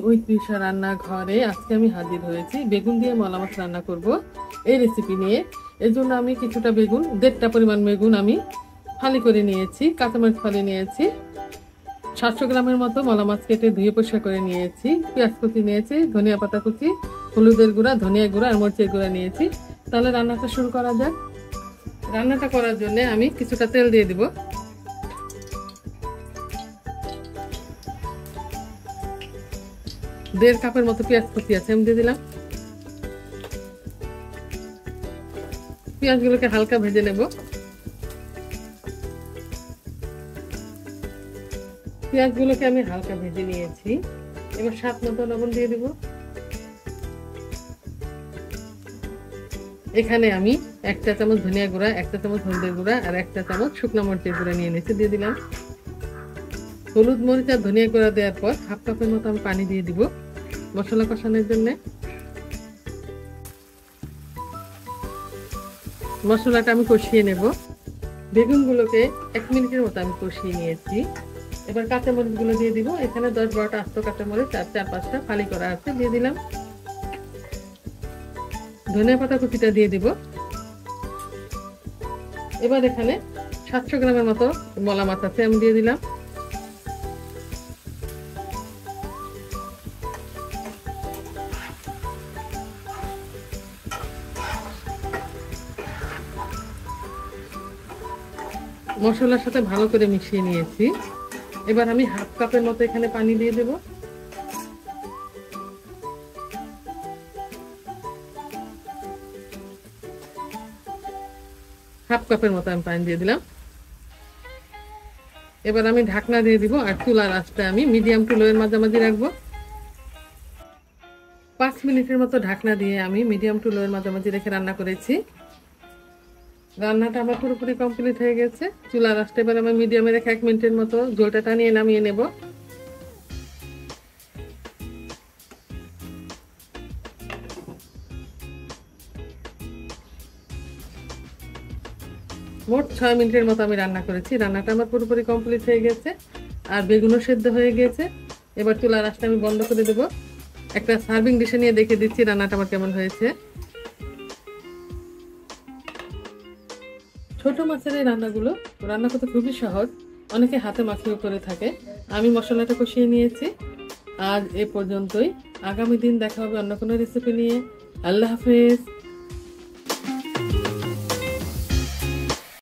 With Trisha রান্নাঘরে আজকে আমি হাজির হয়েছি বেগুন দিয়ে মলা মাছ রান্না করব এই রেসিপি নিয়ে। এর জন্য আমি কিছুটা বেগুন, 1.5টা পরিমাণ বেগুন আমি ফালি করে নিয়েছি, কাঁচামরিচ ফালি নিয়েছি, 700 গ্রামের মতো মলা মাছ কেটে ধুয়ে পরিষ্কার করে নিয়েছি, পেঁয়াজ কুচি নিয়েছি, ধনিয়া পাতা কুচি, হলুদের গুঁড়া, ধনিয়া গুঁড়া আর মরিচের গুঁড়া নিয়েছি। তাহলে রান্নাটা শুরু করা যাক। রান্নাটা করার জন্য আমি কিছুটা তেল দিয়ে দিব। 1.5 কাপের মতো পেঁয়াজ কুচি আছে, আমি দিয়ে দিলাম। পেঁয়াজগুলোকে হালকা ভেজে নেব। পেঁয়াজগুলোকে আমি হালকা ভেজে নিয়েছি। এবার স্বাদ মতো লবণ দিয়ে দিব। এখানে আমি 1 চা চামচ ধনিয়া গুঁড়া, 1 চা চামচ হলুদের গুঁড়া আর 1 চা চামচ শুকনো মরিচের গুঁড়া নিয়ে নিয়েছি, দিয়ে দিলাম। হলুদ, মরিচ আর ধনিয়া গুঁড়া দেওয়ার পর 1/2 কাপের মতো আমি পানি দিয়ে দিব মশলা কষানোর জন্য। মশলাটা আমি কষিয়ে নেব। বেগুনগুলোকে 1 মিনিটের মতো আমি কষিয়ে নিয়েছি। এবার কাঁচামরিচগুলো দিয়ে দিব। এখানে 10-12টা আস্ত কাঁচামরিচ আর 4-5টা ফালি করা আছে, দিয়ে দিলাম। ধনিয়া পাতা কুচিটা দিয়ে দিব। এবার এখানে 700 গ্রামের মতো মলা মাছ আছে, আমি দিয়ে দিলাম। মশলার সাথে ভালো করে মিশিয়ে নিয়েছি। এবার আমি 1/2 কাপের মতো এখানে পানি দিয়ে দেব। হাফ কাপের মতো আমি পানি দিয়ে দিলাম। এবার আমি ঢাকনা দিয়ে দিব আর চুলার আঁচটা আমি মিডিয়াম টু লোয়ের মাঝামাঝি রাখবো। 5 মিনিটের মতো ঢাকনা দিয়ে আমি মিডিয়াম টু লোয়ের মাঝামাঝি রেখে রান্না করেছি। রান্নাটা আমার পুরোপুরি কমপ্লিট হয়ে গেছে। চুলার আঁচটা এবার আমি মিডিয়ামে রেখে 1 মিনিটের মতো ঝোলটা টানিয়ে নামিয়ে নেব। মোট 6 মিনিটের মতো আমি রান্না করেছি। রান্নাটা আমার পুরোপুরি কমপ্লিট হয়ে গেছে আর বেগুনও সেদ্ধ হয়ে গেছে। এবার চুলার আঁচটা আমি বন্ধ করে দেব। একটা সার্ভিং ডিশে নিয়ে দেখে দিচ্ছি রান্নাটা আমার কেমন হয়েছে। ছোট মাছের এই রান্নাগুলো রান্না করতে খুবই সহজ, অনেকে হাতে মাখিয়ে করে থাকে। আমি মশলাটা কষিয়ে নিয়েছি। আজ এ পর্যন্তই। আগামী দিন দেখা হবে অন্য কোনো রেসিপি নিয়ে। আল্লাহ হাফেজ।